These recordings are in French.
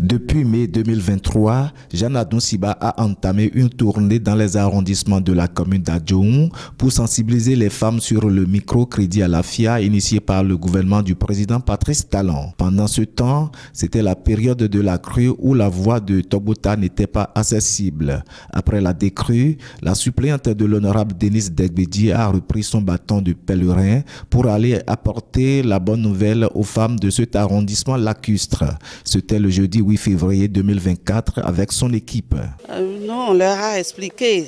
Depuis mai 2023, Jeanne Adonsiba a entamé une tournée dans les arrondissements de la commune d'Adjoum pour sensibiliser les femmes sur le microcrédit à la FIA initié par le gouvernement du président Patrice Talon. Pendant ce temps, c'était la période de la crue où la voie de Togbota n'était pas accessible. Après la décrue, la suppléante de l'honorable Denise Degbedi a repris son bâton de pèlerin pour aller apporter la bonne nouvelle aux femmes de cet arrondissement lacustre. C'était le jeudi 8 février 2024 avec son équipe. On leur a expliqué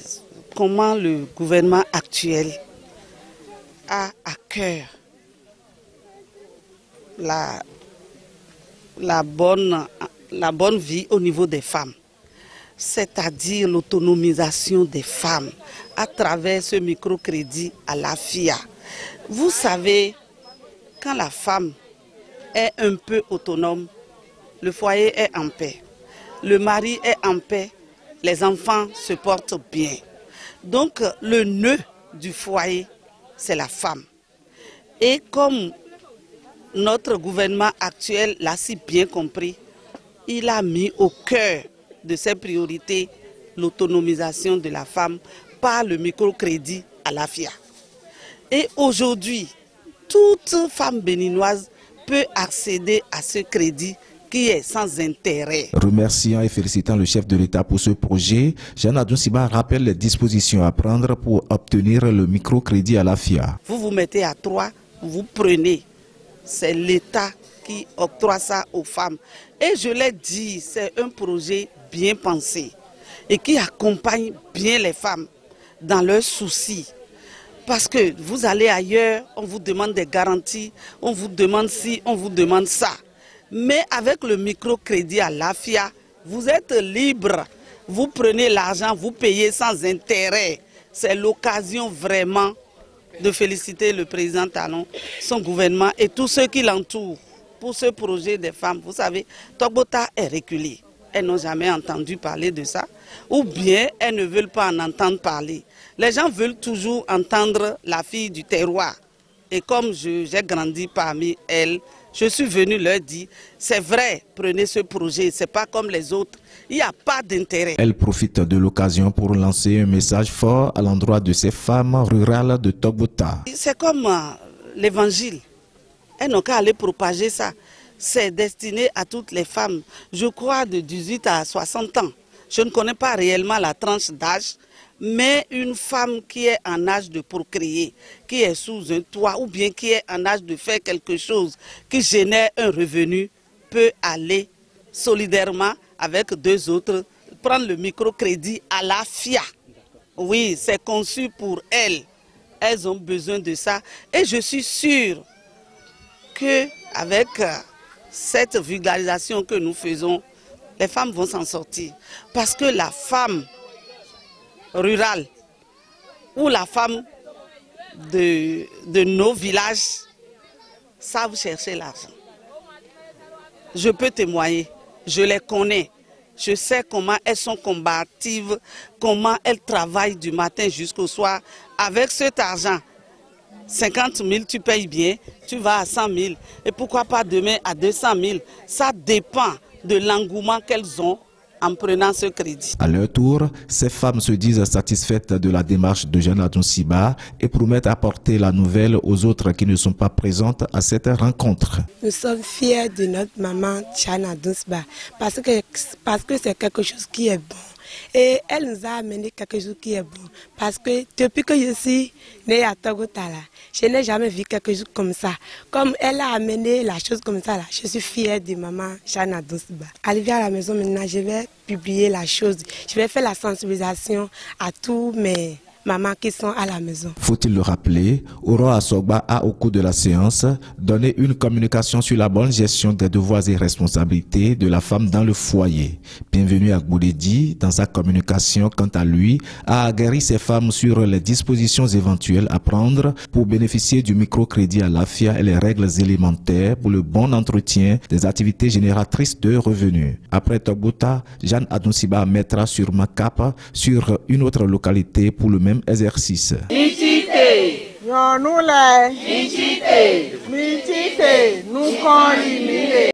comment le gouvernement actuel a à cœur la bonne vie au niveau des femmes, c'est-à-dire l'autonomisation des femmes à travers ce microcrédit à la FIA. Vous savez, quand la femme est un peu autonome, le foyer est en paix, le mari est en paix, les enfants se portent bien. Donc le nœud du foyer, c'est la femme. Et comme notre gouvernement actuel l'a si bien compris, il a mis au cœur de ses priorités l'autonomisation de la femme par le microcrédit à la FIA. Et aujourd'hui, toute femme béninoise peut accéder à ce crédit qui est sans intérêt. Remerciant et félicitant le chef de l'État pour ce projet, Jeanne Adonsiba rappelle les dispositions à prendre pour obtenir le microcrédit à la FIA. Vous vous mettez à 3, vous prenez. C'est l'État qui octroie ça aux femmes. Et je l'ai dit, c'est un projet bien pensé et qui accompagne bien les femmes dans leurs soucis. Parce que vous allez ailleurs, on vous demande des garanties, on vous demande ci, on vous demande ça. Mais avec le microcrédit à la FIA, vous êtes libre. Vous prenez l'argent, vous payez sans intérêt. C'est l'occasion vraiment de féliciter le président Talon, son gouvernement et tous ceux qui l'entourent pour ce projet des femmes. Vous savez, Togbota est reculé. Elles n'ont jamais entendu parler de ça. Ou bien elles ne veulent pas en entendre parler. Les gens veulent toujours entendre la fille du terroir. Et comme j'ai grandi parmi elles, je suis venu leur dire, c'est vrai, prenez ce projet, c'est pas comme les autres, il n'y a pas d'intérêt. Elle profite de l'occasion pour lancer un message fort à l'endroit de ces femmes rurales de Togbota. C'est comme l'évangile, elles n'ont qu'à aller propager ça. C'est destiné à toutes les femmes, je crois de 18 à 60 ans. Je ne connais pas réellement la tranche d'âge, mais une femme qui est en âge de procréer, qui est sous un toit ou bien qui est en âge de faire quelque chose qui génère un revenu, peut aller solidairement avec deux autres, prendre le microcrédit à la FIA. Oui, c'est conçu pour elles. Elles ont besoin de ça. Et je suis sûre qu'avec cette vulgarisation que nous faisons, les femmes vont s'en sortir. Parce que la femme rurale ou la femme de nos villages savent chercher l'argent. Je peux témoigner, je les connais, je sais comment elles sont combatives, comment elles travaillent du matin jusqu'au soir. Avec cet argent, 50 000 tu payes bien, tu vas à 100 000 et pourquoi pas demain à 200 000. Ça dépend de l'engouement qu'elles ont en prenant ce crédit. À leur tour, ces femmes se disent satisfaites de la démarche de Jeanne Adonsiba et promettent apporter la nouvelle aux autres qui ne sont pas présentes à cette rencontre. Nous sommes fiers de notre maman Jeanne Adonsiba parce que c'est quelque chose qui est bon. Et elle nous a amené quelque chose qui est bon. Parce que depuis que je suis née à Togbota, je n'ai jamais vu quelque chose comme ça. Comme elle a amené la chose comme ça, je suis fière de maman Jeanne Adonsiba. Arrivée à la maison maintenant, je vais publier la chose. Je vais faire la sensibilisation à tous mes mamans qui sont à la maison. Faut-il le rappeler, Aurore Asogba a au cours de la séance donné une communication sur la bonne gestion des devoirs et responsabilités de la femme dans le foyer. Bienvenue à Goudedi, dans sa communication, quant à lui, a aguerri ces femmes sur les dispositions éventuelles à prendre pour bénéficier du microcrédit à la FIA et les règles élémentaires pour le bon entretien des activités génératrices de revenus. Après Togbota, Jeanne Adonsiba mettra sur Makap sur une autre localité pour le même même exercice.